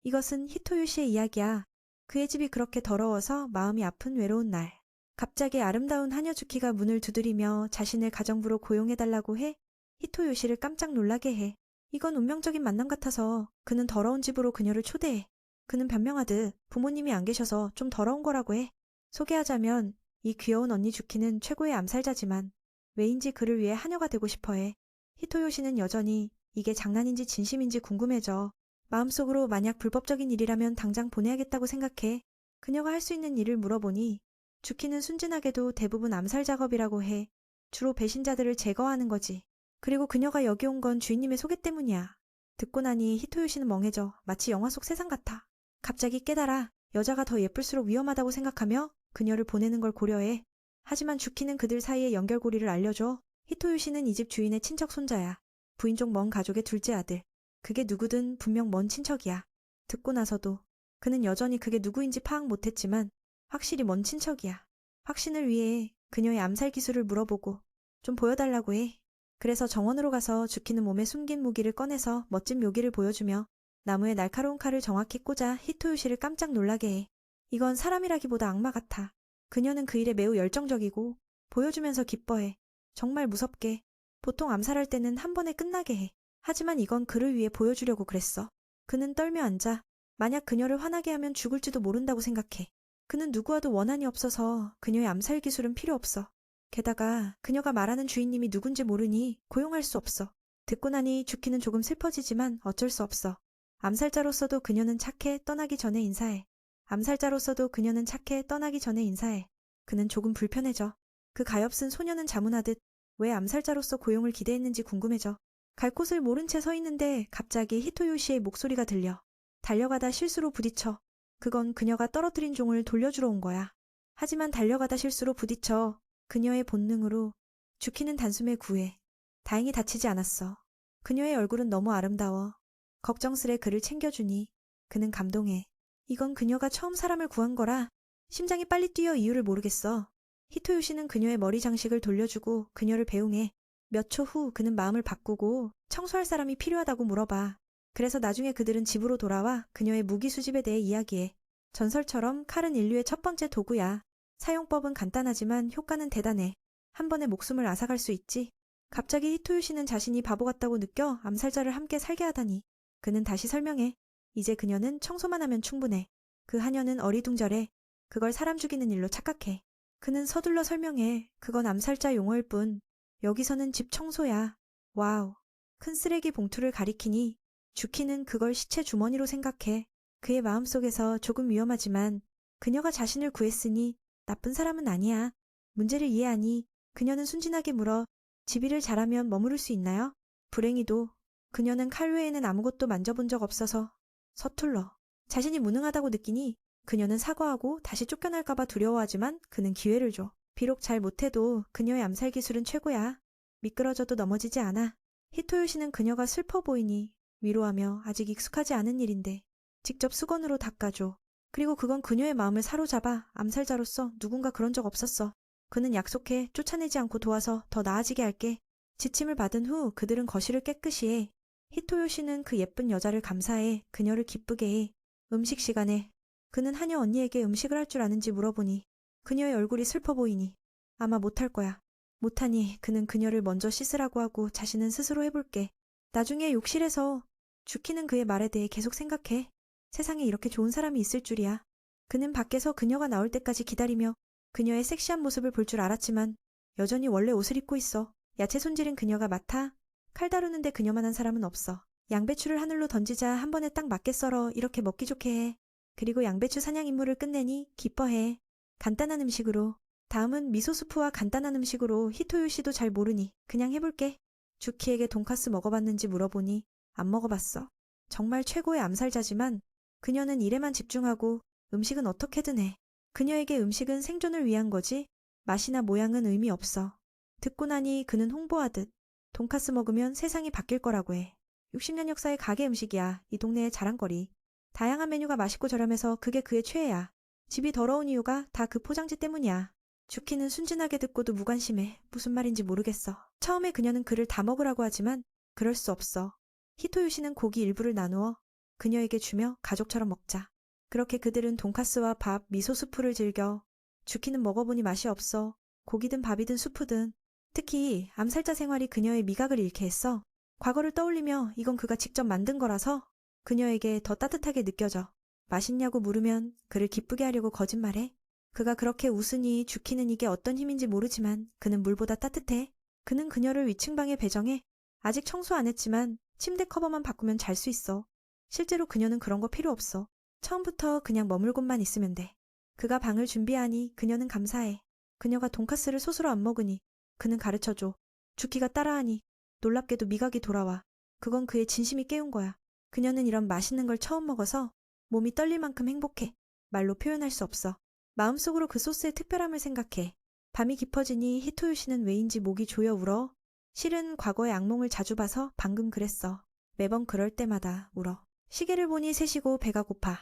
이것은 히토유 씨의 이야기야. 그의 집이 그렇게 더러워서 마음이 아픈 외로운 날. 갑자기 아름다운 하녀주키가 문을 두드리며 자신을 가정부로 고용해달라고 해 히토요 씨를 깜짝 놀라게 해. 이건 운명적인 만남 같아서 그는 더러운 집으로 그녀를 초대해. 그는 변명하듯 부모님이 안 계셔서 좀 더러운 거라고 해. 소개하자면 이 귀여운 언니 주키는 최고의 암살자지만 왜인지 그를 위해 하녀가 되고 싶어해. 히토요 씨는 여전히 이게 장난인지 진심인지 궁금해져. 마음속으로 만약 불법적인 일이라면 당장 보내야겠다고 생각해. 그녀가 할 수 있는 일을 물어보니 주키는 순진하게도 대부분 암살 작업이라고 해. 주로 배신자들을 제거하는 거지. 그리고 그녀가 여기 온 건 주인님의 소개 때문이야. 듣고 나니 히토요 씨는 멍해져. 마치 영화 속 세상 같아. 갑자기 깨달아 여자가 더 예쁠수록 위험하다고 생각하며 그녀를 보내는 걸 고려해. 하지만 주키는 그들 사이의 연결고리를 알려줘. 히토요 씨는 이 집 주인의 친척 손자야. 부인 쪽 먼 가족의 둘째 아들. 그게 누구든 분명 먼 친척이야. 듣고 나서도 그는 여전히 그게 누구인지 파악 못했지만 확실히 먼 친척이야. 확신을 위해 그녀의 암살 기술을 물어보고 좀 보여달라고 해. 그래서 정원으로 가서 주키는 몸에 숨긴 무기를 꺼내서 멋진 묘기를 보여주며 나무에 날카로운 칼을 정확히 꽂아 히토요 씨를 깜짝 놀라게 해. 이건 사람이라기보다 악마 같아. 그녀는 그 일에 매우 열정적이고 보여주면서 기뻐해. 정말 무섭게. 보통 암살할 때는 한 번에 끝나게 해. 하지만 이건 그를 위해 보여주려고 그랬어. 그는 떨며 앉아. 만약 그녀를 화나게 하면 죽을지도 모른다고 생각해. 그는 누구와도 원한이 없어서 그녀의 암살 기술은 필요 없어. 게다가 그녀가 말하는 주인님이 누군지 모르니 고용할 수 없어. 듣고 나니 주키는 조금 슬퍼지지만 어쩔 수 없어. 암살자로서도 그녀는 착해 떠나기 전에 인사해. 암살자로서도 그녀는 착해 떠나기 전에 인사해. 그는 조금 불편해져. 그 가엾은 소녀는 자문하듯 왜 암살자로서 고용을 기대했는지 궁금해져. 갈 곳을 모른 채 서 있는데 갑자기 히토요 씨의 목소리가 들려. 달려가다 실수로 부딪혀. 그건 그녀가 떨어뜨린 종을 돌려주러 온 거야. 하지만 달려가다 실수로 부딪혀 그녀의 본능으로 주키는 단숨에 구해. 다행히 다치지 않았어. 그녀의 얼굴은 너무 아름다워. 걱정스레 그를 챙겨주니 그는 감동해. 이건 그녀가 처음 사람을 구한 거라 심장이 빨리 뛰어 이유를 모르겠어. 히토요 씨는 그녀의 머리 장식을 돌려주고 그녀를 배웅해. 몇 초 후 그는 마음을 바꾸고 청소할 사람이 필요하다고 물어봐. 그래서 나중에 그들은 집으로 돌아와 그녀의 무기 수집에 대해 이야기해. 전설처럼 칼은 인류의 첫 번째 도구야. 사용법은 간단하지만 효과는 대단해. 한 번에 목숨을 앗아갈 수 있지. 갑자기 히토요 씨는 자신이 바보 같다고 느껴 암살자를 함께 살게 하다니. 그는 다시 설명해. 이제 그녀는 청소만 하면 충분해. 그 하녀는 어리둥절해. 그걸 사람 죽이는 일로 착각해. 그는 서둘러 설명해. 그건 암살자 용어일 뿐. 여기서는 집 청소야. 와우. 큰 쓰레기 봉투를 가리키니 주키는 그걸 시체 주머니로 생각해. 그의 마음속에서 조금 위험하지만 그녀가 자신을 구했으니 나쁜 사람은 아니야. 문제를 이해하니 그녀는 순진하게 물어 집일을 잘하면 머무를 수 있나요? 불행히도 그녀는 칼 외에는 아무것도 만져본 적 없어서 서툴러. 자신이 무능하다고 느끼니 그녀는 사과하고 다시 쫓겨날까봐 두려워하지만 그는 기회를 줘. 비록 잘 못해도 그녀의 암살 기술은 최고야. 미끄러져도 넘어지지 않아. 히토요 씨는 그녀가 슬퍼 보이니 위로하며 아직 익숙하지 않은 일인데 직접 수건으로 닦아줘. 그리고 그건 그녀의 마음을 사로잡아. 암살자로서 누군가 그런 적 없었어. 그는 약속해 쫓아내지 않고 도와서 더 나아지게 할게. 지침을 받은 후 그들은 거실을 깨끗이 해. 히토요 씨는 그 예쁜 여자를 감사해. 그녀를 기쁘게 해. 음식 시간에 그는 하녀 언니에게 음식을 할 줄 아는지 물어보니 그녀의 얼굴이 슬퍼 보이니 아마 못할 거야. 못하니 그는 그녀를 먼저 씻으라고 하고 자신은 스스로 해볼게. 나중에 욕실에서 주키는 그의 말에 대해 계속 생각해. 세상에 이렇게 좋은 사람이 있을 줄이야. 그는 밖에서 그녀가 나올 때까지 기다리며 그녀의 섹시한 모습을 볼 줄 알았지만 여전히 원래 옷을 입고 있어. 야채 손질은 그녀가 맡아. 칼 다루는데 그녀만한 사람은 없어. 양배추를 하늘로 던지자 한 번에 딱 맞게 썰어 이렇게 먹기 좋게 해. 그리고 양배추 사냥 임무를 끝내니 기뻐해. 간단한 음식으로. 다음은 미소스프와 간단한 음식으로. 히토요 씨도 잘 모르니 그냥 해볼게. 주키에게 돈까스 먹어봤는지 물어보니 안 먹어봤어. 정말 최고의 암살자지만 그녀는 일에만 집중하고 음식은 어떻게든 해. 그녀에게 음식은 생존을 위한 거지 맛이나 모양은 의미 없어. 듣고 나니 그는 홍보하듯 돈까스 먹으면 세상이 바뀔 거라고 해. 60년 역사의 가게 음식이야. 이 동네의 자랑거리. 다양한 메뉴가 맛있고 저렴해서 그게 그의 최애야. 집이 더러운 이유가 다 그 포장지 때문이야. 주키는 순진하게 듣고도 무관심해. 무슨 말인지 모르겠어. 처음에 그녀는 그를 다 먹으라고 하지만 그럴 수 없어. 히토요 씨는 고기 일부를 나누어 그녀에게 주며 가족처럼 먹자. 그렇게 그들은 돈가스와 밥, 미소 스프를 즐겨. 주키는 먹어보니 맛이 없어. 고기든 밥이든 수프든. 특히 암살자 생활이 그녀의 미각을 잃게 했어. 과거를 떠올리며 이건 그가 직접 만든 거라서 그녀에게 더 따뜻하게 느껴져. 맛있냐고 물으면 그를 기쁘게 하려고 거짓말해. 그가 그렇게 웃으니 주키는 이게 어떤 힘인지 모르지만 그는 물보다 따뜻해. 그는 그녀를 위층방에 배정해. 아직 청소 안 했지만 침대 커버만 바꾸면 잘 수 있어. 실제로 그녀는 그런 거 필요 없어. 처음부터 그냥 머물 곳만 있으면 돼. 그가 방을 준비하니 그녀는 감사해. 그녀가 돈가스를 소스로 안 먹으니 그는 가르쳐줘. 주키가 따라하니 놀랍게도 미각이 돌아와. 그건 그의 진심이 깨운 거야. 그녀는 이런 맛있는 걸 처음 먹어서 몸이 떨릴 만큼 행복해. 말로 표현할 수 없어. 마음속으로 그 소스의 특별함을 생각해. 밤이 깊어지니 히토요 씨는 왜인지 목이 조여 울어. 실은 과거의 악몽을 자주 봐서 방금 그랬어. 매번 그럴 때마다 울어. 시계를 보니 3시고 배가 고파.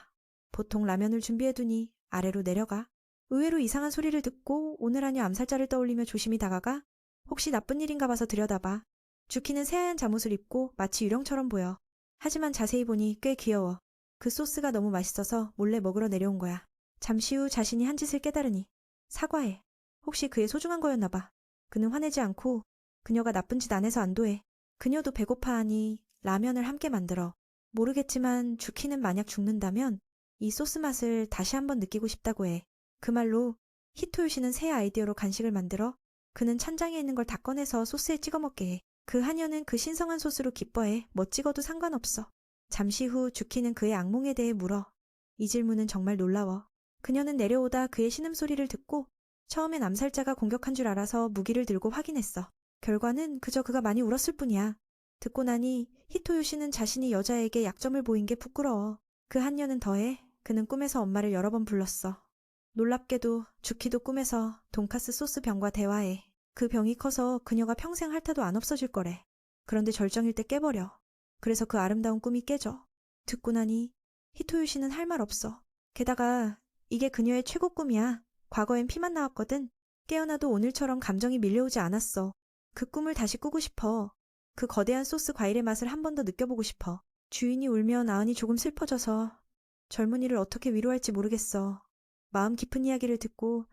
보통 라면을 준비해두니 아래로 내려가. 의외로 이상한 소리를 듣고 오늘 하녀 암살자를 떠올리며 조심히 다가가. 혹시 나쁜 일인가 봐서 들여다봐. 주키는 새하얀 잠옷을 입고 마치 유령처럼 보여. 하지만 자세히 보니 꽤 귀여워. 그 소스가 너무 맛있어서 몰래 먹으러 내려온 거야. 잠시 후 자신이 한 짓을 깨달으니 사과해. 혹시 그의 소중한 거였나 봐. 그는 화내지 않고 그녀가 나쁜 짓 안 해서 안도해. 그녀도 배고파하니 라면을 함께 만들어. 모르겠지만 주키는 만약 죽는다면 이 소스 맛을 다시 한번 느끼고 싶다고 해. 그 말로 히토요 씨는 새 아이디어로 간식을 만들어. 그는 찬장에 있는 걸 다 꺼내서 소스에 찍어 먹게 해. 그 하녀는 그 신성한 소스로 기뻐해. 뭐 찍어도 상관없어. 잠시 후 주키는 그의 악몽에 대해 물어. 이 질문은 정말 놀라워. 그녀는 내려오다 그의 신음소리를 듣고 처음엔 암살자가 공격한 줄 알아서 무기를 들고 확인했어. 결과는 그저 그가 많이 울었을 뿐이야. 듣고 나니 히토요 씨는 자신이 여자에게 약점을 보인 게 부끄러워. 그 한녀는 더해 그는 꿈에서 엄마를 여러 번 불렀어. 놀랍게도 주키도 꿈에서 돈가스 소스 병과 대화해. 그 병이 커서 그녀가 평생 핥아도 안 없어질 거래. 그런데 절정일 때 깨버려. 그래서 그 아름다운 꿈이 깨져. 듣고 나니 히토요 씨는 할 말 없어. 게다가 이게 그녀의 최고 꿈이야. 과거엔 피만 나왔거든. 깨어나도 오늘처럼 감정이 밀려오지 않았어. 그 꿈을 다시 꾸고 싶어. 그 거대한 소스 과일의 맛을 한 번 더 느껴보고 싶어. 주인이 울며 나은이 조금 슬퍼져서 젊은이를 어떻게 위로할지 모르겠어. 마음 깊은 이야기를 듣고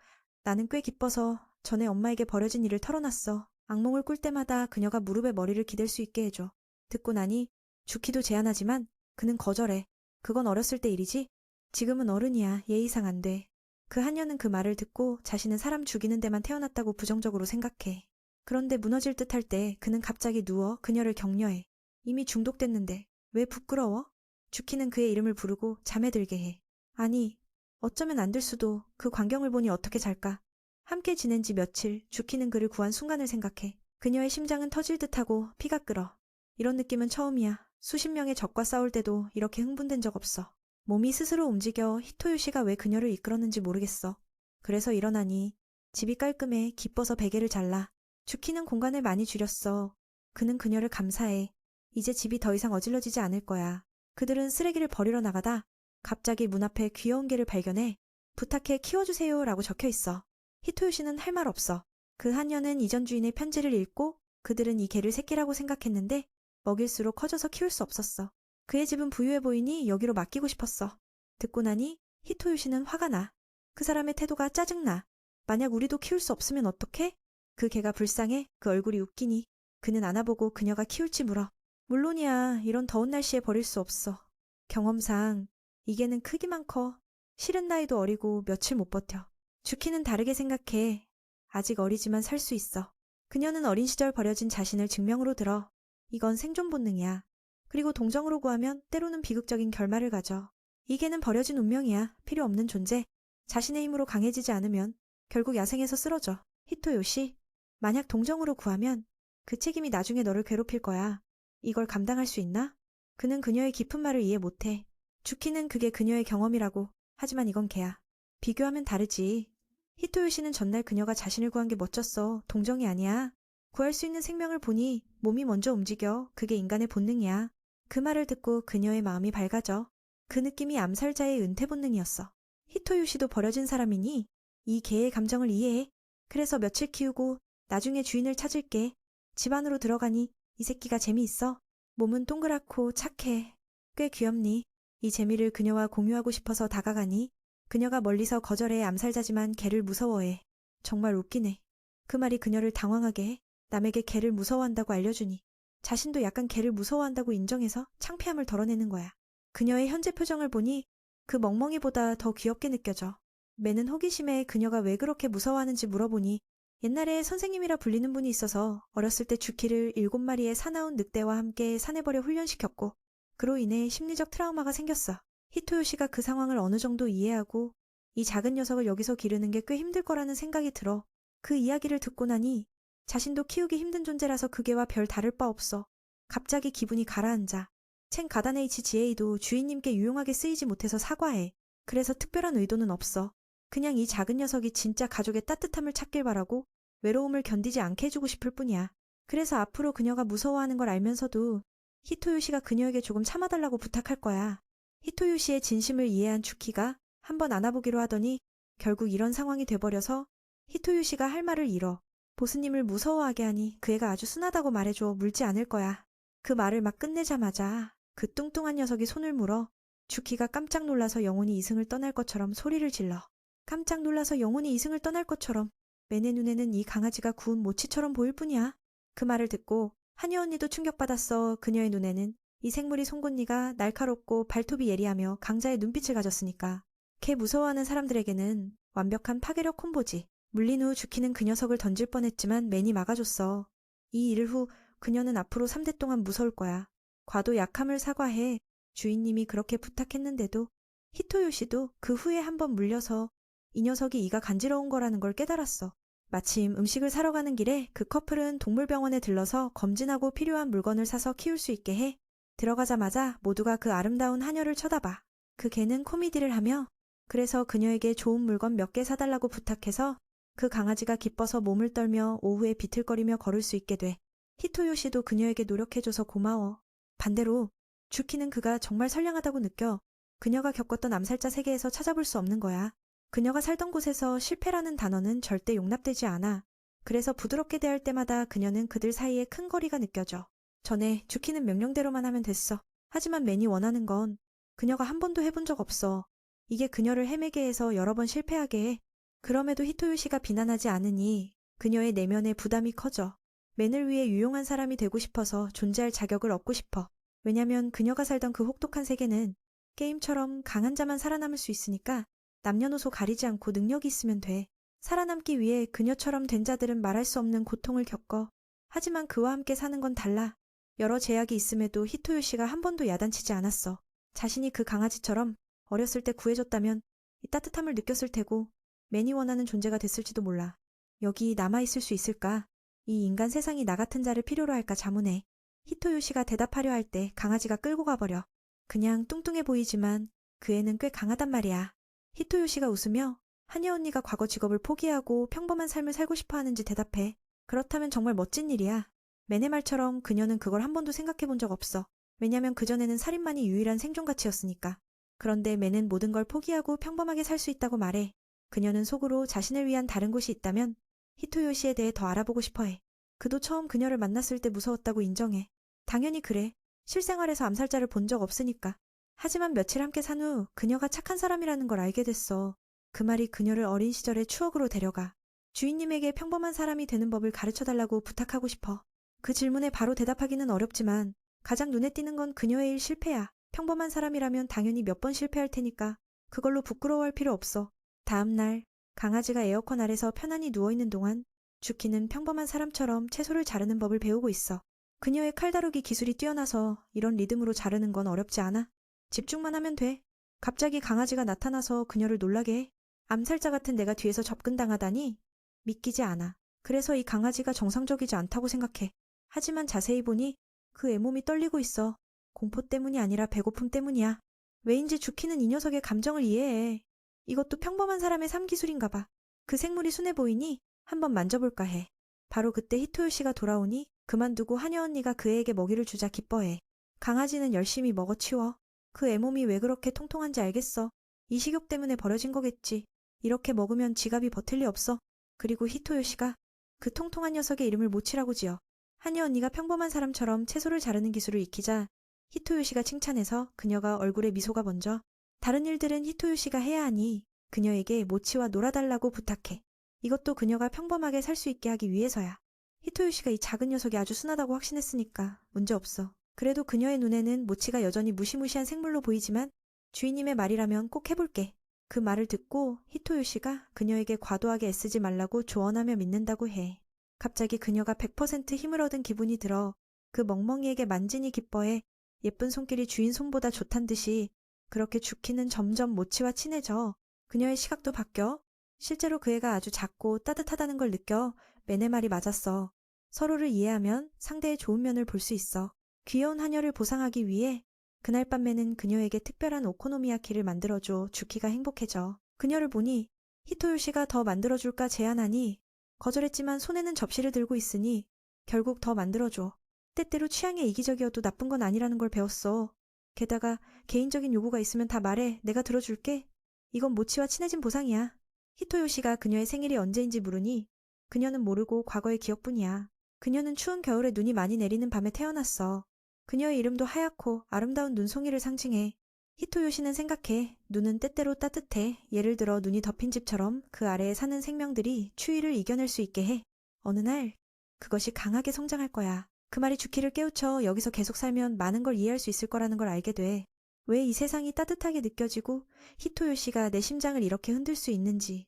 나는 꽤 기뻐서 전에 엄마에게 버려진 일을 털어놨어. 악몽을 꿀 때마다 그녀가 무릎에 머리를 기댈 수 있게 해줘. 듣고 나니 주키도 제안하지만 그는 거절해. 그건 어렸을 때 일이지. 지금은 어른이야. 예의상 안 돼. 그 한녀는 그 말을 듣고 자신은 사람 죽이는 데만 태어났다고 부정적으로 생각해. 그런데 무너질 듯 할 때 그는 갑자기 누워 그녀를 격려해. 이미 중독됐는데 왜 부끄러워? 주키는 그의 이름을 부르고 잠에 들게 해. 아니, 어쩌면 안 될 수도. 그 광경을 보니 어떻게 잘까? 함께 지낸 지 며칠 주키는 그를 구한 순간을 생각해. 그녀의 심장은 터질 듯하고 피가 끓어. 이런 느낌은 처음이야. 수십 명의 적과 싸울 때도 이렇게 흥분된 적 없어. 몸이 스스로 움직여 히토요 씨가 왜 그녀를 이끌었는지 모르겠어. 그래서 일어나니 집이 깔끔해. 기뻐서 베개를 잘라. 주키는 공간을 많이 줄였어. 그는 그녀를 감사해. 이제 집이 더 이상 어질러지지 않을 거야. 그들은 쓰레기를 버리러 나가다 갑자기 문 앞에 귀여운 개를 발견해. 부탁해 키워주세요 라고 적혀 있어. 히토요 씨는 할 말 없어. 그 한녀는 이전 주인의 편지를 읽고 그들은 이 개를 새끼라고 생각했는데 먹일수록 커져서 키울 수 없었어. 그의 집은 부유해 보이니 여기로 맡기고 싶었어. 듣고 나니 히토요 씨는 화가 나. 그 사람의 태도가 짜증나. 만약 우리도 키울 수 없으면 어떡해? 그 개가 불쌍해. 그 얼굴이 웃기니 그는 안아보고 그녀가 키울지 물어. 물론이야. 이런 더운 날씨에 버릴 수 없어. 경험상 이 개는 크기만 커. 실은 나이도 어리고 며칠 못 버텨. 주키는 다르게 생각해. 아직 어리지만 살 수 있어. 그녀는 어린 시절 버려진 자신을 증명으로 들어. 이건 생존 본능이야. 그리고 동정으로 구하면 때로는 비극적인 결말을 가져. 이 개는 버려진 운명이야. 필요 없는 존재. 자신의 힘으로 강해지지 않으면 결국 야생에서 쓰러져. 히토요 씨, 만약 동정으로 구하면 그 책임이 나중에 너를 괴롭힐 거야. 이걸 감당할 수 있나? 그는 그녀의 깊은 말을 이해 못해. 주키는 그게 그녀의 경험이라고. 하지만 이건 개야. 비교하면 다르지. 히토요 씨는 전날 그녀가 자신을 구한 게 멋졌어. 동정이 아니야. 구할 수 있는 생명을 보니 몸이 먼저 움직여. 그게 인간의 본능이야. 그 말을 듣고 그녀의 마음이 밝아져. 그 느낌이 암살자의 은퇴 본능이었어. 히토요 씨도 버려진 사람이니 이 개의 감정을 이해해. 그래서 며칠 키우고 나중에 주인을 찾을게. 집 안으로 들어가니 이 새끼가 재미있어. 몸은 동그랗고 착해. 꽤 귀엽니? 이 재미를 그녀와 공유하고 싶어서 다가가니 그녀가 멀리서 거절해 암살자지만 개를 무서워해. 정말 웃기네. 그 말이 그녀를 당황하게 해. 남에게 개를 무서워한다고 알려주니 자신도 약간 개를 무서워한다고 인정해서 창피함을 덜어내는 거야. 그녀의 현재 표정을 보니 그 멍멍이보다 더 귀엽게 느껴져. 매는 호기심에 그녀가 왜 그렇게 무서워하는지 물어보니 옛날에 선생님이라 불리는 분이 있어서 어렸을 때 주키를 7마리의 사나운 늑대와 함께 산에 버려 훈련시켰고 그로 인해 심리적 트라우마가 생겼어. 히토요시가 그 상황을 어느 정도 이해하고 이 작은 녀석을 여기서 기르는 게 꽤 힘들 거라는 생각이 들어. 그 이야기를 듣고 나니 자신도 키우기 힘든 존재라서 그게와 별 다를 바 없어. 갑자기 기분이 가라앉아. 첸 가단 HGA도 주인님께 유용하게 쓰이지 못해서 사과해. 그래서 특별한 의도는 없어. 그냥 이 작은 녀석이 진짜 가족의 따뜻함을 찾길 바라고 외로움을 견디지 않게 해주고 싶을 뿐이야. 그래서 앞으로 그녀가 무서워하는 걸 알면서도 히토요시가 그녀에게 조금 참아달라고 부탁할 거야. 히토요시의 진심을 이해한 주키가 한번 안아보기로 하더니 결국 이런 상황이 돼버려서 히토요시가 할 말을 잃어. 보스님을 무서워하게 하니 그 애가 아주 순하다고 말해줘. 물지 않을 거야. 그 말을 막 끝내자마자 그 뚱뚱한 녀석이 손을 물어 주키가 깜짝 놀라서 영혼이 이승을 떠날 것처럼 소리를 질러. 깜짝 놀라서 영혼이 이승을 떠날 것처럼 맨의 눈에는 이 강아지가 구운 모치처럼 보일 뿐이야. 그 말을 듣고 한여 언니도 충격받았어. 그녀의 눈에는 이 생물이 송곳니가 날카롭고 발톱이 예리하며 강자의 눈빛을 가졌으니까. 개 무서워하는 사람들에게는 완벽한 파괴력 콤보지. 물린 후 주키는 그 녀석을 던질 뻔했지만 맨이 막아줬어. 이 일 후 그녀는 앞으로 3대 동안 무서울 거야. 과도 약함을 사과해. 주인님이 그렇게 부탁했는데도 히토요시도 그 후에 한번 물려서 이 녀석이 이가 간지러운 거라는 걸 깨달았어. 마침 음식을 사러 가는 길에 그 커플은 동물병원에 들러서 검진하고 필요한 물건을 사서 키울 수 있게 해. 들어가자마자 모두가 그 아름다운 하녀를 쳐다봐. 그 개는 코미디를 하며 그래서 그녀에게 좋은 물건 몇 개 사달라고 부탁해서 그 강아지가 기뻐서 몸을 떨며 오후에 비틀거리며 걸을 수 있게 돼. 히토요시도 그녀에게 노력해줘서 고마워. 반대로 주키는 그가 정말 선량하다고 느껴. 그녀가 겪었던 암살자 세계에서 찾아볼 수 없는 거야. 그녀가 살던 곳에서 실패라는 단어는 절대 용납되지 않아. 그래서 부드럽게 대할 때마다 그녀는 그들 사이에 큰 거리가 느껴져. 전에 주키는 명령대로만 하면 됐어. 하지만 맨이 원하는 건 그녀가 한 번도 해본 적 없어. 이게 그녀를 헤매게 해서 여러 번 실패하게 해. 그럼에도 히토요시가 비난하지 않으니 그녀의 내면의 부담이 커져. 맨을 위해 유용한 사람이 되고 싶어서 존재할 자격을 얻고 싶어. 왜냐면 그녀가 살던 그 혹독한 세계는 게임처럼 강한 자만 살아남을 수 있으니까 남녀노소 가리지 않고 능력이 있으면 돼. 살아남기 위해 그녀처럼 된 자들은 말할 수 없는 고통을 겪어. 하지만 그와 함께 사는 건 달라. 여러 제약이 있음에도 히토요시가 한 번도 야단치지 않았어. 자신이 그 강아지처럼 어렸을 때 구해줬다면 이 따뜻함을 느꼈을 테고 맨이 원하는 존재가 됐을지도 몰라. 여기 남아있을 수 있을까? 이 인간 세상이 나 같은 자를 필요로 할까 자문해. 히토요시가 대답하려 할 때 강아지가 끌고 가버려. 그냥 뚱뚱해 보이지만 그 애는 꽤 강하단 말이야. 히토요시가 웃으며 한여 언니가 과거 직업을 포기하고 평범한 삶을 살고 싶어 하는지 대답해. 그렇다면 정말 멋진 일이야. 맨의 말처럼 그녀는 그걸 한 번도 생각해 본 적 없어. 왜냐면 그전에는 살인만이 유일한 생존 가치였으니까. 그런데 맨은 모든 걸 포기하고 평범하게 살 수 있다고 말해. 그녀는 속으로 자신을 위한 다른 곳이 있다면 히토요시에 대해 더 알아보고 싶어해. 그도 처음 그녀를 만났을 때 무서웠다고 인정해. 당연히 그래. 실생활에서 암살자를 본 적 없으니까. 하지만 며칠 함께 산 후 그녀가 착한 사람이라는 걸 알게 됐어. 그 말이 그녀를 어린 시절의 추억으로 데려가. 주인님에게 평범한 사람이 되는 법을 가르쳐달라고 부탁하고 싶어. 그 질문에 바로 대답하기는 어렵지만 가장 눈에 띄는 건 그녀의 일 실패야. 평범한 사람이라면 당연히 몇 번 실패할 테니까 그걸로 부끄러워할 필요 없어. 다음 날 강아지가 에어컨 아래서 편안히 누워있는 동안 주키는 평범한 사람처럼 채소를 자르는 법을 배우고 있어. 그녀의 칼다루기 기술이 뛰어나서 이런 리듬으로 자르는 건 어렵지 않아. 집중만 하면 돼. 갑자기 강아지가 나타나서 그녀를 놀라게 해. 암살자 같은 내가 뒤에서 접근당하다니 믿기지 않아. 그래서 이 강아지가 정상적이지 않다고 생각해. 하지만 자세히 보니 그 애몸이 떨리고 있어. 공포 때문이 아니라 배고픔 때문이야. 왜인지 주키는 이 녀석의 감정을 이해해. 이것도 평범한 사람의 삶 기술인가 봐. 그 생물이 순해 보이니 한번 만져볼까 해. 바로 그때 히토요시가 돌아오니 그만두고 한여 언니가 그 애에게 먹이를 주자 기뻐해. 강아지는 열심히 먹어치워. 그 애몸이 왜 그렇게 통통한지 알겠어. 이 식욕 때문에 버려진 거겠지. 이렇게 먹으면 지갑이 버틸 리 없어. 그리고 히토요시가 그 통통한 녀석의 이름을 모치라고 지어. 한여 언니가 평범한 사람처럼 채소를 자르는 기술을 익히자 히토요시가 칭찬해서 그녀가 얼굴에 미소가 번져 다른 일들은 히토요시가 해야 하니 그녀에게 모치와 놀아달라고 부탁해. 이것도 그녀가 평범하게 살 수 있게 하기 위해서야. 히토요시가 이 작은 녀석이 아주 순하다고 확신했으니까 문제없어. 그래도 그녀의 눈에는 모치가 여전히 무시무시한 생물로 보이지만 주인님의 말이라면 꼭 해볼게. 그 말을 듣고 히토요시가 그녀에게 과도하게 애쓰지 말라고 조언하며 믿는다고 해. 갑자기 그녀가 100% 힘을 얻은 기분이 들어 그 멍멍이에게 만지니 기뻐해. 예쁜 손길이 주인 손보다 좋단 듯이 그렇게 주키는 점점 모치와 친해져. 그녀의 시각도 바뀌어. 실제로 그 애가 아주 작고 따뜻하다는 걸 느껴. 매네 말이 맞았어. 서로를 이해하면 상대의 좋은 면을 볼 수 있어. 귀여운 하녀를 보상하기 위해 그날 밤 매는 그녀에게 특별한 오코노미야키를 만들어줘. 주키가 행복해져. 그녀를 보니 히토요시가 더 만들어줄까 제안하니 거절했지만 손에는 접시를 들고 있으니 결국 더 만들어줘. 때때로 취향에 이기적이어도 나쁜 건 아니라는 걸 배웠어. 게다가 개인적인 요구가 있으면 다 말해. 내가 들어줄게. 이건 모치와 친해진 보상이야. 히토요시가 그녀의 생일이 언제인지 물으니 그녀는 모르고 과거의 기억뿐이야. 그녀는 추운 겨울에 눈이 많이 내리는 밤에 태어났어. 그녀의 이름도 하얗고 아름다운 눈송이를 상징해. 히토요시는 생각해. 눈은 때때로 따뜻해. 예를 들어 눈이 덮인 집처럼 그 아래에 사는 생명들이 추위를 이겨낼 수 있게 해. 어느 날 그것이 강하게 성장할 거야. 그 말이 주키를 깨우쳐 여기서 계속 살면 많은 걸 이해할 수 있을 거라는 걸 알게 돼. 왜 이 세상이 따뜻하게 느껴지고 히토요시가 내 심장을 이렇게 흔들 수 있는지.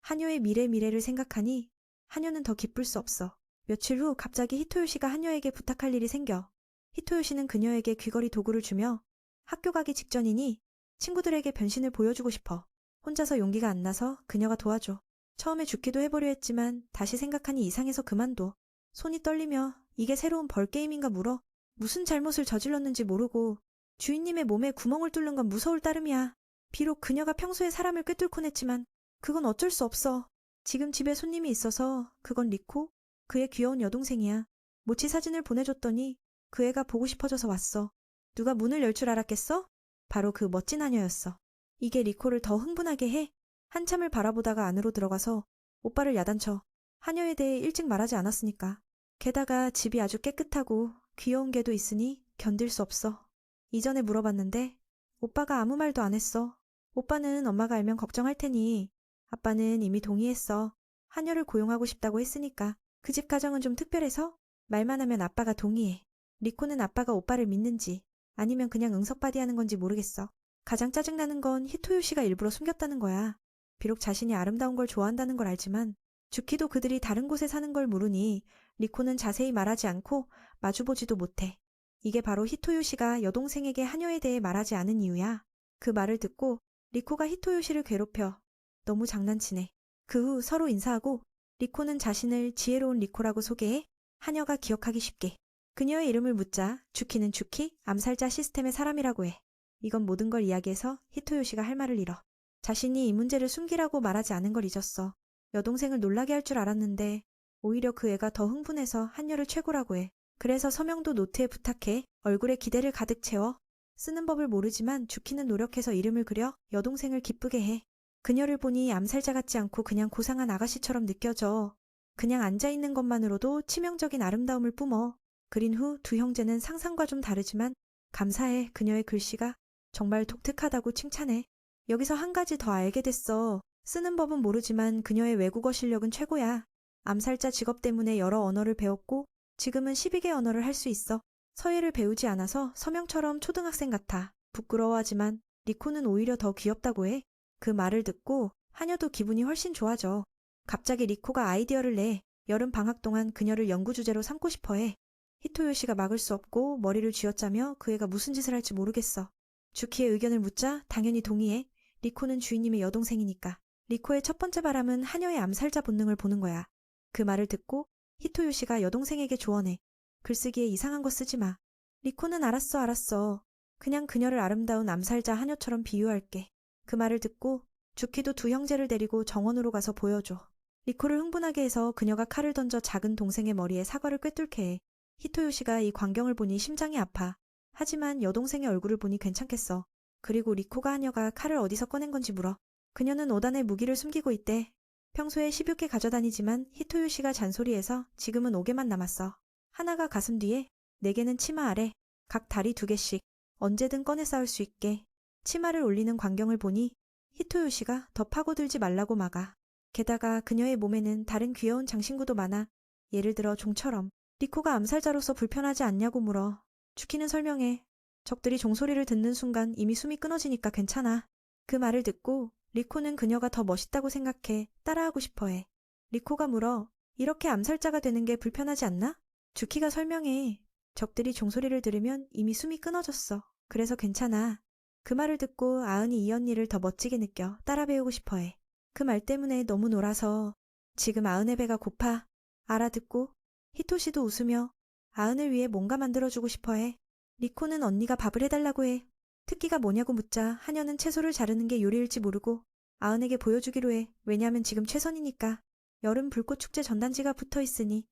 하녀의 미래를 생각하니 하녀는 더 기쁠 수 없어. 며칠 후 갑자기 히토요시가 하녀에게 부탁할 일이 생겨. 히토요시는 그녀에게 귀걸이 도구를 주며 학교 가기 직전이니 친구들에게 변신을 보여주고 싶어. 혼자서 용기가 안 나서 그녀가 도와줘. 처음에 죽기도 해보려 했지만 다시 생각하니 이상해서 그만둬. 손이 떨리며 이게 새로운 벌게임인가 물어. 무슨 잘못을 저질렀는지 모르고 주인님의 몸에 구멍을 뚫는 건 무서울 따름이야. 비록 그녀가 평소에 사람을 꿰뚫곤 했지만 그건 어쩔 수 없어. 지금 집에 손님이 있어서 그건 리코? 그의 귀여운 여동생이야. 모치 사진을 보내줬더니 그 애가 보고 싶어져서 왔어. 누가 문을 열 줄 알았겠어? 바로 그 멋진 하녀였어. 이게 리코를 더 흥분하게 해. 한참을 바라보다가 안으로 들어가서 오빠를 야단쳐. 하녀에 대해 일찍 말하지 않았으니까. 게다가 집이 아주 깨끗하고 귀여운 개도 있으니 견딜 수 없어. 이전에 물어봤는데 오빠가 아무 말도 안 했어. 오빠는 엄마가 알면 걱정할 테니 아빠는 이미 동의했어. 하녀를 고용하고 싶다고 했으니까. 그 집 가정은 좀 특별해서 말만 하면 아빠가 동의해. 리코는 아빠가 오빠를 믿는지 아니면 그냥 응석바디하는 건지 모르겠어. 가장 짜증나는 건 히토요시가 일부러 숨겼다는 거야. 비록 자신이 아름다운 걸 좋아한다는 걸 알지만 주키도 그들이 다른 곳에 사는 걸 모르니 리코는 자세히 말하지 않고 마주보지도 못해. 이게 바로 히토요시가 여동생에게 하녀에 대해 말하지 않은 이유야. 그 말을 듣고 리코가 히토요시를 괴롭혀. 너무 장난치네. 그 후 서로 인사하고 리코는 자신을 지혜로운 리코라고 소개해 하녀가 기억하기 쉽게. 그녀의 이름을 묻자 주키는 주키, 암살자 시스템의 사람이라고 해. 이건 모든 걸 이야기해서 히토요시가 할 말을 잃어. 자신이 이 문제를 숨기라고 말하지 않은 걸 잊었어. 여동생을 놀라게 할 줄 알았는데 오히려 그 애가 더 흥분해서 하녀를 최고라고 해. 그래서 서명도 노트에 부탁해. 얼굴에 기대를 가득 채워. 쓰는 법을 모르지만 주키는 노력해서 이름을 그려 여동생을 기쁘게 해. 그녀를 보니 암살자 같지 않고 그냥 고상한 아가씨처럼 느껴져. 그냥 앉아있는 것만으로도 치명적인 아름다움을 뿜어. 그린 후 두 형제는 상상과 좀 다르지만 감사해. 그녀의 글씨가 정말 독특하다고 칭찬해. 여기서 한 가지 더 알게 됐어. 쓰는 법은 모르지만 그녀의 외국어 실력은 최고야. 암살자 직업 때문에 여러 언어를 배웠고 지금은 12개 언어를 할 수 있어. 서예를 배우지 않아서 서명처럼 초등학생 같아. 부끄러워하지만 리코는 오히려 더 귀엽다고 해. 그 말을 듣고 하녀도 기분이 훨씬 좋아져. 갑자기 리코가 아이디어를 내. 여름 방학 동안 그녀를 연구 주제로 삼고 싶어 해. 히토요시가 막을 수 없고 머리를 쥐어짜며 그 애가 무슨 짓을 할지 모르겠어. 주키의 의견을 묻자 당연히 동의해. 리코는 주인님의 여동생이니까. 리코의 첫 번째 바람은 하녀의 암살자 본능을 보는 거야. 그 말을 듣고 히토요시가 여동생에게 조언해. 글쓰기에 이상한 거 쓰지 마. 리코는 알았어. 그냥 그녀를 아름다운 암살자 하녀처럼 비유할게. 그 말을 듣고 주키도 두 형제를 데리고 정원으로 가서 보여줘. 리코를 흥분하게 해서 그녀가 칼을 던져 작은 동생의 머리에 사과를 꿰뚫게 해. 히토요시가 이 광경을 보니 심장이 아파. 하지만 여동생의 얼굴을 보니 괜찮겠어. 그리고 리코가 하녀가 칼을 어디서 꺼낸 건지 물어. 그녀는 오단에 무기를 숨기고 있대. 평소에 16개 가져다니지만 히토요시가 잔소리해서 지금은 5개만 남았어. 하나가 가슴 뒤에, 4개는 치마 아래. 각 다리 2개씩 언제든 꺼내 싸울 수 있게 치마를 올리는 광경을 보니 히토요시가 더 파고들지 말라고 막아. 게다가 그녀의 몸에는 다른 귀여운 장신구도 많아. 예를 들어 종처럼. 리코가 암살자로서 불편하지 않냐고 물어. 주키는 설명해. 적들이 종소리를 듣는 순간 이미 숨이 끊어지니까 괜찮아. 그 말을 듣고 리코는 그녀가 더 멋있다고 생각해 따라하고 싶어해. 리코가 물어. 이렇게 암살자가 되는 게 불편하지 않나? 주키가 설명해. 적들이 종소리를 들으면 이미 숨이 끊어졌어. 그래서 괜찮아. 그 말을 듣고 아은이 이 언니를 더 멋지게 느껴 따라 배우고 싶어해. 그 말 때문에 너무 놀아서 지금 아은의 배가 고파. 알아듣고 히토시도 웃으며 아은을 위해 뭔가 만들어주고 싶어해. 리코는 언니가 밥을 해달라고 해. 특기가 뭐냐고 묻자 하녀는 채소를 자르는 게 요리일지 모르고 아은에게 보여주기로 해. 왜냐면 지금 최선이니까. 여름 불꽃 축제 전단지가 붙어 있으니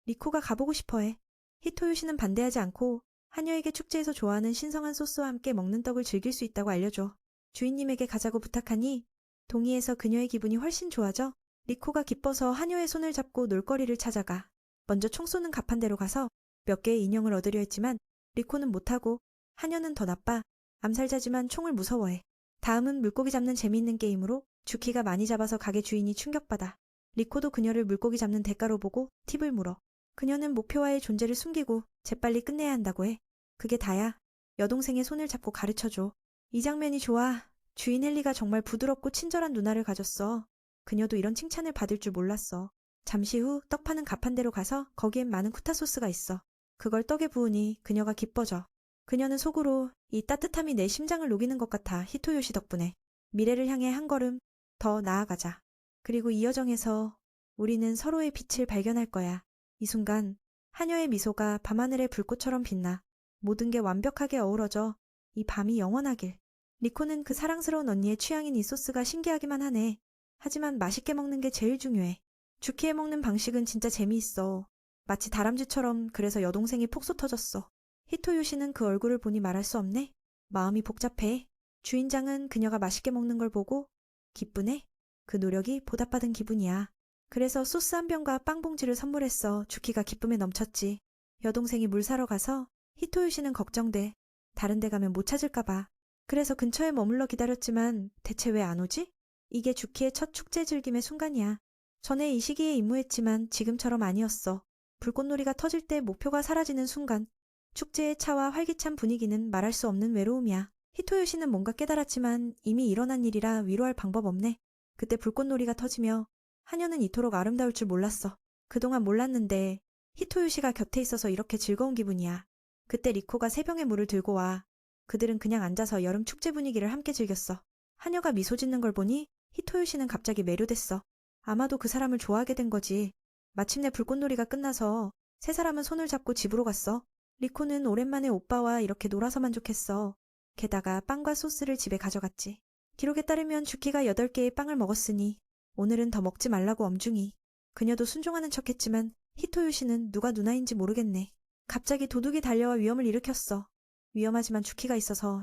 리코가 가보고 싶어해. 히토요시는 반대하지 않고 하녀에게 축제에서 좋아하는 신성한 소스와 함께 먹는 떡을 즐길 수 있다고 알려줘. 주인님에게 가자고 부탁하니 동의해서 그녀의 기분이 훨씬 좋아져. 리코가 기뻐서 하녀의 손을 잡고 놀거리를 찾아가. 먼저 총 쏘는 가판대로 가서 몇 개의 인형을 얻으려 했지만 리코는 못하고 하녀는 더 나빠. 암살자지만 총을 무서워해. 다음은 물고기 잡는 재미있는 게임으로 주키가 많이 잡아서 가게 주인이 충격받아. 리코도 그녀를 물고기 잡는 대가로 보고 팁을 물어. 그녀는 목표와의 존재를 숨기고 재빨리 끝내야 한다고 해. 그게 다야. 여동생의 손을 잡고 가르쳐줘. 이 장면이 좋아. 주인 헨리가 정말 부드럽고 친절한 누나를 가졌어. 그녀도 이런 칭찬을 받을 줄 몰랐어. 잠시 후 떡 파는 가판대로 가서 거기엔 많은 쿠타 소스가 있어. 그걸 떡에 부으니 그녀가 기뻐져. 그녀는 속으로 이 따뜻함이 내 심장을 녹이는 것 같아. 히토요시 덕분에. 미래를 향해 한 걸음 더 나아가자. 그리고 이 여정에서 우리는 서로의 빛을 발견할 거야. 이 순간 하녀의 미소가 밤하늘의 불꽃처럼 빛나. 모든 게 완벽하게 어우러져. 이 밤이 영원하길. 리코는 그 사랑스러운 언니의 취향인 이 소스가 신기하기만 하네. 하지만 맛있게 먹는 게 제일 중요해. 주키에 먹는 방식은 진짜 재미있어. 마치 다람쥐처럼. 그래서 여동생이 폭소 터졌어. 히토요시는 그 얼굴을 보니 말할 수 없네. 마음이 복잡해. 주인장은 그녀가 맛있게 먹는 걸 보고 기쁘네. 그 노력이 보답받은 기분이야. 그래서 소스 한 병과 빵 봉지를 선물했어. 주키가 기쁨에 넘쳤지. 여동생이 물 사러 가서 히토요시는 걱정돼. 다른 데 가면 못 찾을까 봐. 그래서 근처에 머물러 기다렸지만 대체 왜 안 오지? 이게 주키의 첫 축제 즐김의 순간이야. 전에 이 시기에 임무했지만 지금처럼 아니었어. 불꽃놀이가 터질 때 목표가 사라지는 순간. 축제의 차와 활기찬 분위기는 말할 수 없는 외로움이야. 히토요시는 뭔가 깨달았지만 이미 일어난 일이라 위로할 방법 없네. 그때 불꽃놀이가 터지며 하녀는 이토록 아름다울 줄 몰랐어. 그동안 몰랐는데 히토요시가 곁에 있어서 이렇게 즐거운 기분이야. 그때 리코가 3병의 물을 들고 와. 그들은 그냥 앉아서 여름 축제 분위기를 함께 즐겼어. 하녀가 미소 짓는 걸 보니 히토요시는 갑자기 매료됐어. 아마도 그 사람을 좋아하게 된 거지. 마침내 불꽃놀이가 끝나서 3사람은 손을 잡고 집으로 갔어. 리코는 오랜만에 오빠와 이렇게 놀아서 만족했어. 게다가 빵과 소스를 집에 가져갔지. 기록에 따르면 주키가 8개의 빵을 먹었으니 오늘은 더 먹지 말라고 엄중히. 그녀도 순종하는 척했지만 히토요시는 누가 누나인지 모르겠네. 갑자기 도둑이 달려와 위험을 일으켰어. 위험하지만 주키가 있어서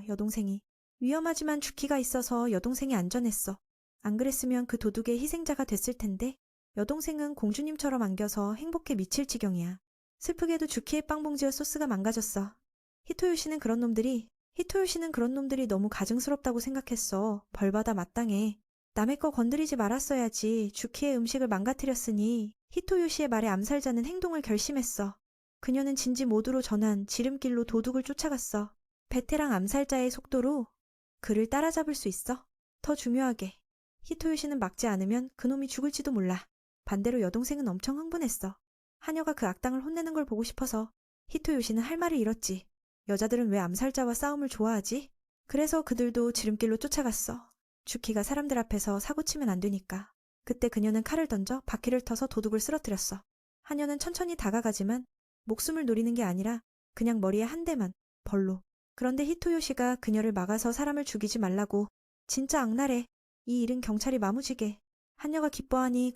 여동생이 안전했어. 안 그랬으면 그 도둑의 희생자가 됐을 텐데 여동생은 공주님처럼 안겨서 행복해 미칠 지경이야. 슬프게도 주키의 빵봉지와 소스가 망가졌어. 히토요시는 그런 놈들이 너무 가증스럽다고 생각했어. 벌받아 마땅해. 남의 거 건드리지 말았어야지. 주키의 음식을 망가뜨렸으니 히토요시의 말에 암살자는 행동을 결심했어. 그녀는 진지 모드로 전환 지름길로 도둑을 쫓아갔어. 베테랑 암살자의 속도로 그를 따라잡을 수 있어. 더 중요하게 히토요시는 막지 않으면 그놈이 죽을지도 몰라. 반대로 여동생은 엄청 흥분했어. 하녀가 그 악당을 혼내는 걸 보고 싶어서. 히토요시는 할 말을 잃었지. 여자들은 왜 암살자와 싸움을 좋아하지? 그래서 그들도 지름길로 쫓아갔어. 주키가 사람들 앞에서 사고치면 안 되니까. 그때 그녀는 칼을 던져 바퀴를 터서 도둑을 쓰러뜨렸어. 하녀는 천천히 다가가지만 목숨을 노리는 게 아니라 그냥 머리에 한 대만, 벌로. 그런데 히토요시가 그녀를 막아서 사람을 죽이지 말라고. 진짜 악랄해. 이 일은 경찰이 마무지게. 한녀가 기뻐하니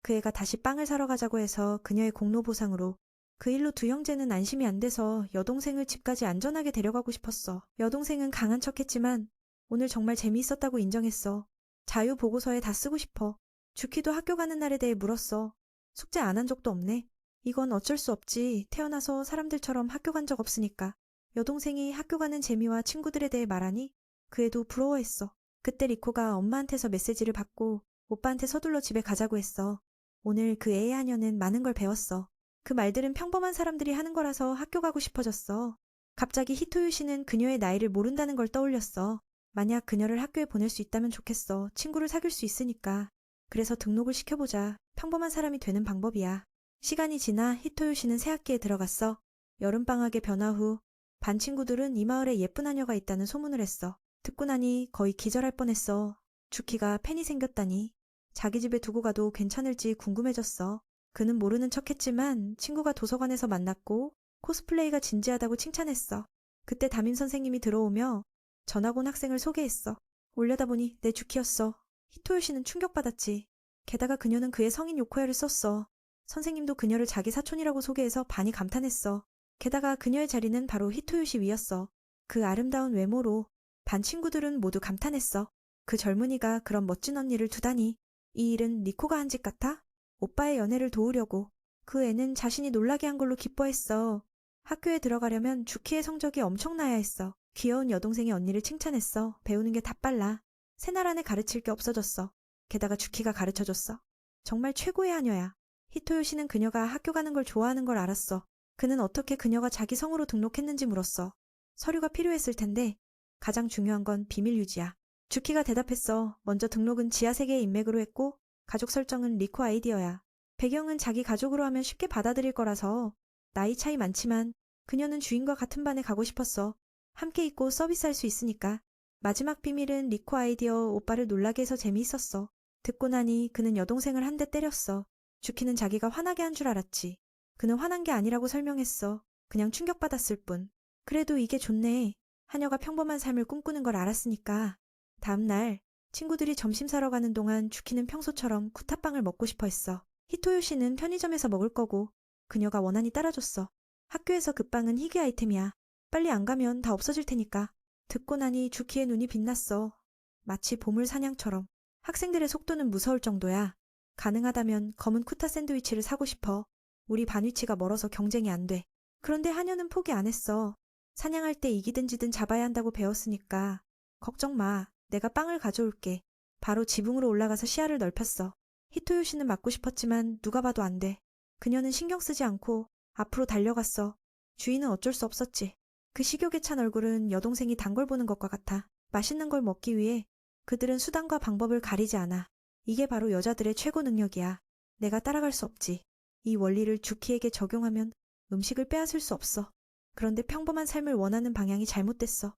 그 애가 다시 빵을 사러 가자고 해서 그녀의 공로 보상으로. 그 일로 두 형제는 안심이 안 돼서 여동생을 집까지 안전하게 데려가고 싶었어. 여동생은 강한 척했지만 오늘 정말 재미있었다고 인정했어. 자유 보고서에 다 쓰고 싶어. 주키도 학교 가는 날에 대해 물었어. 숙제 안 한 적도 없네. 이건 어쩔 수 없지. 태어나서 사람들처럼 학교 간 적 없으니까. 여동생이 학교 가는 재미와 친구들에 대해 말하니 그 애도 부러워했어. 그때 리코가 엄마한테서 메시지를 받고 오빠한테 서둘러 집에 가자고 했어. 오늘 그 애의 하녀는 많은 걸 배웠어. 그 말들은 평범한 사람들이 하는 거라서 학교 가고 싶어졌어. 갑자기 히토유 씨는 그녀의 나이를 모른다는 걸 떠올렸어. 만약 그녀를 학교에 보낼 수 있다면 좋겠어. 친구를 사귈 수 있으니까. 그래서 등록을 시켜보자. 평범한 사람이 되는 방법이야. 시간이 지나 히토유 씨는 새 학기에 들어갔어. 여름방학의 변화 후 반 친구들은 이 마을에 예쁜 하녀가 있다는 소문을 했어. 듣고 나니 거의 기절할 뻔했어. 주키가 팬이 생겼다니. 자기 집에 두고 가도 괜찮을지 궁금해졌어. 그는 모르는 척했지만 친구가 도서관에서 만났고 코스플레이가 진지하다고 칭찬했어. 그때 담임 선생님이 들어오며 전학 온 학생을 소개했어. 올려다보니 내 주키였어. 히토요 씨는 충격받았지. 게다가 그녀는 그의 성인 요코야를 썼어. 선생님도 그녀를 자기 사촌이라고 소개해서 반이 감탄했어. 게다가 그녀의 자리는 바로 히토요 씨 위였어. 그 아름다운 외모로 반 친구들은 모두 감탄했어. 그 젊은이가 그런 멋진 언니를 두다니. 이 일은 리코가 한 짓 같아? 오빠의 연애를 도우려고. 그 애는 자신이 놀라게 한 걸로 기뻐했어. 학교에 들어가려면 주키의 성적이 엄청나야 했어. 귀여운 여동생이 언니를 칭찬했어. 배우는 게 다 빨라. 새날 안에 가르칠 게 없어졌어. 게다가 주키가 가르쳐줬어. 정말 최고의 하녀야. 히토요 씨는 그녀가 학교 가는 걸 좋아하는 걸 알았어. 그는 어떻게 그녀가 자기 성으로 등록했는지 물었어. 서류가 필요했을 텐데 가장 중요한 건 비밀 유지야. 주키가 대답했어. 먼저 등록은 지하세계의 인맥으로 했고 가족 설정은 리코 아이디어야. 배경은 자기 가족으로 하면 쉽게 받아들일 거라서. 나이 차이 많지만 그녀는 주인과 같은 반에 가고 싶었어. 함께 있고 서비스할 수 있으니까. 마지막 비밀은 리코 아이디어. 오빠를 놀라게 해서 재미있었어. 듣고 나니 그는 여동생을 한 대 때렸어. 주키는 자기가 화나게 한 줄 알았지. 그는 화난 게 아니라고 설명했어. 그냥 충격받았을 뿐. 그래도 이게 좋네. 하녀가 평범한 삶을 꿈꾸는 걸 알았으니까. 다음 날 친구들이 점심 사러 가는 동안 주키는 평소처럼 쿠타빵을 먹고 싶어 했어. 히토요 씨는 편의점에서 먹을 거고 그녀가 원한이 따라줬어. 학교에서 그 빵은 희귀 아이템이야. 빨리 안 가면 다 없어질 테니까. 듣고 나니 주키의 눈이 빛났어. 마치 보물 사냥처럼. 학생들의 속도는 무서울 정도야. 가능하다면 검은 쿠타 샌드위치를 사고 싶어. 우리 반 위치가 멀어서 경쟁이 안 돼. 그런데 하녀는 포기 안 했어. 사냥할 때 이기든 지든 잡아야 한다고 배웠으니까. 걱정 마. 내가 빵을 가져올게. 바로 지붕으로 올라가서 시야를 넓혔어. 히토요 씨는 맞고 싶었지만 누가 봐도 안 돼. 그녀는 신경 쓰지 않고 앞으로 달려갔어. 주인은 어쩔 수 없었지. 그 식욕에 찬 얼굴은 여동생이 단 걸 보는 것과 같아. 맛있는 걸 먹기 위해 그들은 수단과 방법을 가리지 않아. 이게 바로 여자들의 최고 능력이야. 내가 따라갈 수 없지. 이 원리를 주키에게 적용하면 음식을 빼앗을 수 없어. 그런데 평범한 삶을 원하는 방향이 잘못됐어.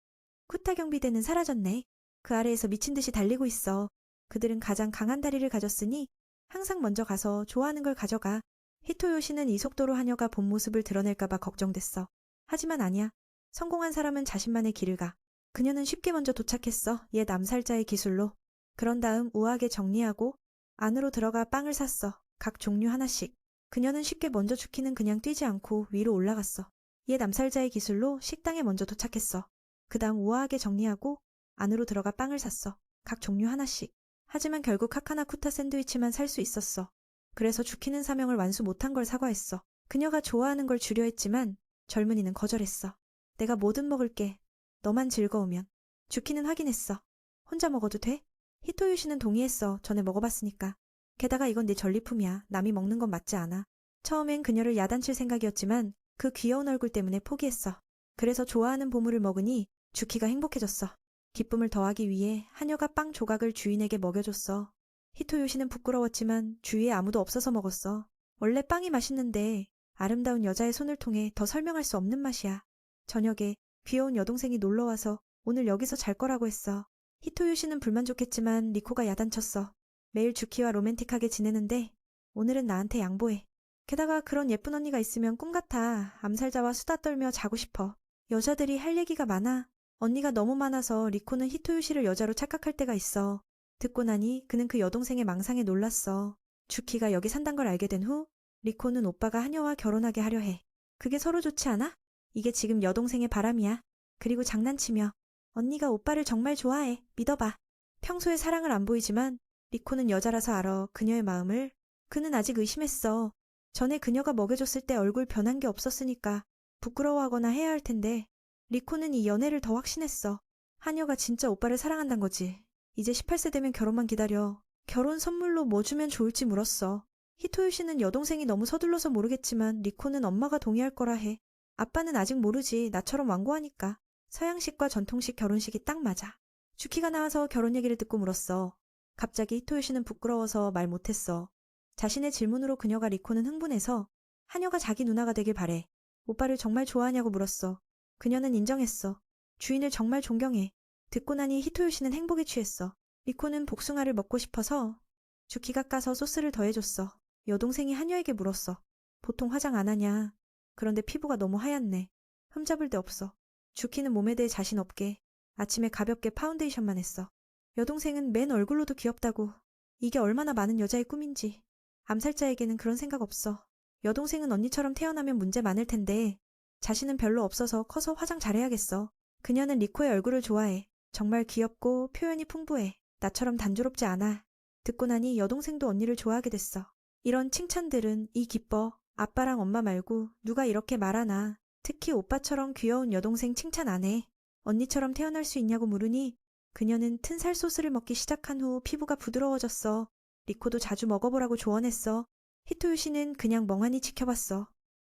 쿠타 경비대는 사라졌네. 그 아래에서 미친 듯이 달리고 있어. 그들은 가장 강한 다리를 가졌으니 항상 먼저 가서 좋아하는 걸 가져가. 히토요 씨는 이 속도로 하녀가 본 모습을 드러낼까봐 걱정됐어. 하지만 아니야. 성공한 사람은 자신만의 길을 가. 그녀는 쉽게 먼저 도착했어. 옛 암살자의 기술로. 그런 다음 우아하게 정리하고 안으로 들어가 빵을 샀어. 각 종류 하나씩. 그녀는 쉽게 먼저 주키는 그냥 뛰지 않고 위로 올라갔어. 옛 암살자의 기술로 식당에 먼저 도착했어. 그 다음 우아하게 정리하고 안으로 들어가 빵을 샀어. 각 종류 하나씩. 하지만 결국 하카나 쿠타 샌드위치만 살 수 있었어. 그래서 주키는 사명을 완수 못한 걸 사과했어. 그녀가 좋아하는 걸 주려 했지만 젊은이는 거절했어. 내가 뭐든 먹을게. 너만 즐거우면. 주키는 확인했어. 혼자 먹어도 돼? 히토유 씨는 동의했어. 전에 먹어봤으니까. 게다가 이건 내 전리품이야. 남이 먹는 건 맞지 않아. 처음엔 그녀를 야단칠 생각이었지만 그 귀여운 얼굴 때문에 포기했어. 그래서 좋아하는 보물을 먹으니 주키가 행복해졌어. 기쁨을 더하기 위해 하녀가 빵 조각을 주인에게 먹여줬어. 히토요 씨는 부끄러웠지만 주위에 아무도 없어서 먹었어. 원래 빵이 맛있는데 아름다운 여자의 손을 통해 더 설명할 수 없는 맛이야. 저녁에 귀여운 여동생이 놀러와서 오늘 여기서 잘 거라고 했어. 히토요 씨는 불만족했지만 리코가 야단쳤어. 매일 주키와 로맨틱하게 지내는데 오늘은 나한테 양보해. 게다가 그런 예쁜 언니가 있으면 꿈 같아. 암살자와 수다 떨며 자고 싶어. 여자들이 할 얘기가 많아. 언니가 너무 많아서 리코는 히토요 씨를 여자로 착각할 때가 있어. 듣고 나니 그는 그 여동생의 망상에 놀랐어. 주키가 여기 산단 걸 알게 된 후 리코는 오빠가 하녀와 결혼하게 하려 해. 그게 서로 좋지 않아? 이게 지금 여동생의 바람이야. 그리고 장난치며 언니가 오빠를 정말 좋아해. 믿어봐. 평소에 사랑을 안 보이지만 리코는 여자라서 알아. 그녀의 마음을. 그는 아직 의심했어. 전에 그녀가 먹여줬을 때 얼굴 변한 게 없었으니까 부끄러워하거나 해야 할 텐데 리코는 이 연애를 더 확신했어. 하녀가 진짜 오빠를 사랑한단 거지. 이제 18세 되면 결혼만 기다려. 결혼 선물로 뭐 주면 좋을지 물었어. 히토유 씨는 여동생이 너무 서둘러서 모르겠지만 리코는 엄마가 동의할 거라 해. 아빠는 아직 모르지. 나처럼 완고하니까. 서양식과 전통식 결혼식이 딱 맞아. 주키가 나와서 결혼 얘기를 듣고 물었어. 갑자기 히토유 씨는 부끄러워서 말 못했어. 자신의 질문으로 그녀가 리코는 흥분해서 하녀가 자기 누나가 되길 바래. 오빠를 정말 좋아하냐고 물었어. 그녀는 인정했어. 주인을 정말 존경해. 듣고 나니 히토유 씨는 행복에 취했어. 리코는 복숭아를 먹고 싶어서 주키가 까서 소스를 더해줬어. 여동생이 하녀에게 물었어. 보통 화장 안 하냐? 그런데 피부가 너무 하얗네. 흠잡을 데 없어. 주키는 몸에 대해 자신 없게 아침에 가볍게 파운데이션만 했어. 여동생은 맨 얼굴로도 귀엽다고. 이게 얼마나 많은 여자의 꿈인지. 암살자에게는 그런 생각 없어. 여동생은 언니처럼 태어나면 문제 많을 텐데 자신은 별로 없어서 커서 화장 잘해야겠어. 그녀는 리코의 얼굴을 좋아해. 정말 귀엽고 표현이 풍부해. 나처럼 단조롭지 않아. 듣고 나니 여동생도 언니를 좋아하게 됐어. 이런 칭찬들은 이 기뻐. 아빠랑 엄마 말고 누가 이렇게 말하나. 특히 오빠처럼 귀여운 여동생 칭찬 안 해. 언니처럼 태어날 수 있냐고 물으니 그녀는 튼살 소스를 먹기 시작한 후 피부가 부드러워졌어. 리코도 자주 먹어보라고 조언했어. 히토유 씨는 그냥 멍하니 지켜봤어.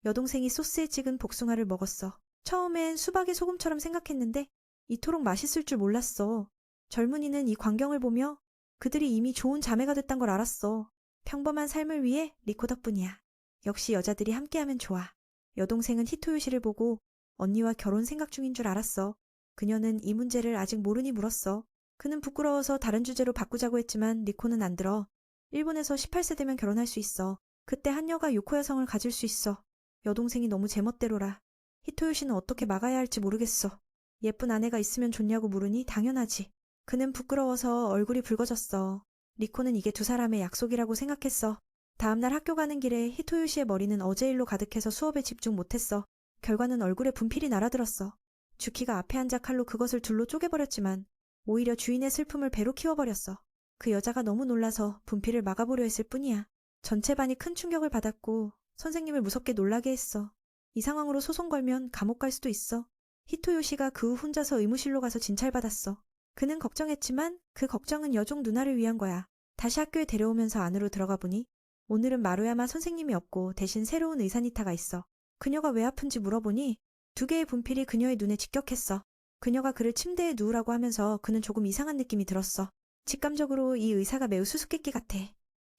여동생이 소스에 찍은 복숭아를 먹었어. 처음엔 수박의 소금처럼 생각했는데 이토록 맛있을 줄 몰랐어. 젊은이는 이 광경을 보며 그들이 이미 좋은 자매가 됐단 걸 알았어. 평범한 삶을 위해 리코 덕분이야. 역시 여자들이 함께하면 좋아. 여동생은 히토유 씨를 보고 언니와 결혼 생각 중인 줄 알았어. 그녀는 이 문제를 아직 모르니 물었어. 그는 부끄러워서 다른 주제로 바꾸자고 했지만 리코는 안 들어. 일본에서 18세 되면 결혼할 수 있어. 그때 한여가 요코야 성을 가질 수 있어. 여동생이 너무 제멋대로라. 히토요 씨는 어떻게 막아야 할지 모르겠어. 예쁜 아내가 있으면 좋냐고 물으니 당연하지. 그는 부끄러워서 얼굴이 붉어졌어. 리코는 이게 두 사람의 약속이라고 생각했어. 다음날 학교 가는 길에 히토요 씨의 머리는 어제 일로 가득해서 수업에 집중 못했어. 결과는 얼굴에 분필이 날아들었어. 주키가 앞에 앉아 칼로 그것을 둘로 쪼개버렸지만 오히려 주인의 슬픔을 배로 키워버렸어. 그 여자가 너무 놀라서 분필을 막아보려 했을 뿐이야. 전체 반이 큰 충격을 받았고 선생님을 무섭게 놀라게 했어. 이 상황으로 소송 걸면 감옥 갈 수도 있어. 히토요 씨가 그 후 혼자서 의무실로 가서 진찰받았어. 그는 걱정했지만 그 걱정은 여종 누나를 위한 거야. 다시 학교에 데려오면서 안으로 들어가 보니 오늘은 마루야마 선생님이 없고 대신 새로운 의사니타가 있어. 그녀가 왜 아픈지 물어보니 두 개의 분필이 그녀의 눈에 직격했어. 그녀가 그를 침대에 누우라고 하면서 그는 조금 이상한 느낌이 들었어. 직감적으로 이 의사가 매우 수수께끼 같아.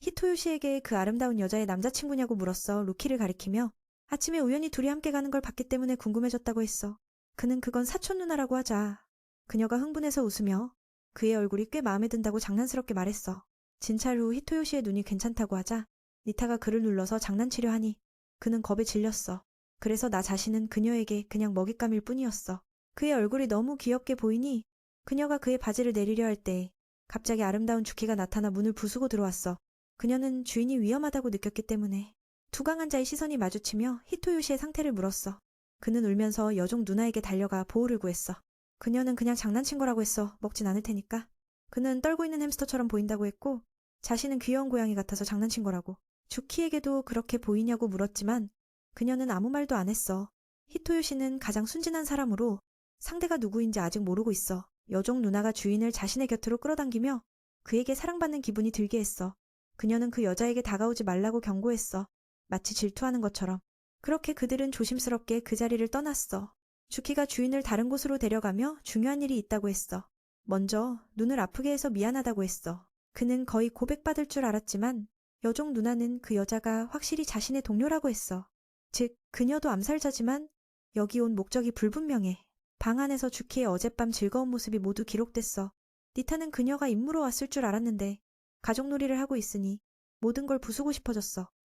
히토요 씨에게 그 아름다운 여자의 남자친구냐고 물었어. 루키를 가리키며 아침에 우연히 둘이 함께 가는 걸 봤기 때문에 궁금해졌다고 했어. 그는 그건 사촌 누나라고 하자. 그녀가 흥분해서 웃으며 그의 얼굴이 꽤 마음에 든다고 장난스럽게 말했어. 진찰 후 히토요 씨의 눈이 괜찮다고 하자 니타가 그를 눌러서 장난치려 하니 그는 겁에 질렸어. 그래서 나 자신은 그녀에게 그냥 먹잇감일 뿐이었어. 그의 얼굴이 너무 귀엽게 보이니 그녀가 그의 바지를 내리려 할 때 갑자기 아름다운 주키가 나타나 문을 부수고 들어왔어. 그녀는 주인이 위험하다고 느꼈기 때문에 두 강한 자의 시선이 마주치며 히토요 씨의 상태를 물었어. 그는 울면서 여종 누나에게 달려가 보호를 구했어. 그녀는 그냥 장난친 거라고 했어. 먹진 않을 테니까. 그는 떨고 있는 햄스터처럼 보인다고 했고 자신은 귀여운 고양이 같아서 장난친 거라고. 주키에게도 그렇게 보이냐고 물었지만 그녀는 아무 말도 안 했어. 히토요 씨는 가장 순진한 사람으로 상대가 누구인지 아직 모르고 있어. 여종 누나가 주인을 자신의 곁으로 끌어당기며 그에게 사랑받는 기분이 들게 했어. 그녀는 그 여자에게 다가오지 말라고 경고했어. 마치 질투하는 것처럼. 그렇게 그들은 조심스럽게 그 자리를 떠났어. 주키가 주인을 다른 곳으로 데려가며 중요한 일이 있다고 했어. 먼저 눈을 아프게 해서 미안하다고 했어. 그는 거의 고백받을 줄 알았지만 여종 누나는 그 여자가 확실히 자신의 동료라고 했어. 즉 그녀도 암살자지만 여기 온 목적이 불분명해. 방 안에서 주키의 어젯밤 즐거운 모습이 모두 기록됐어. 니타는 그녀가 임무로 왔을 줄 알았는데 가족놀이를 하고 있으니 모든 걸 부수고 싶어졌어.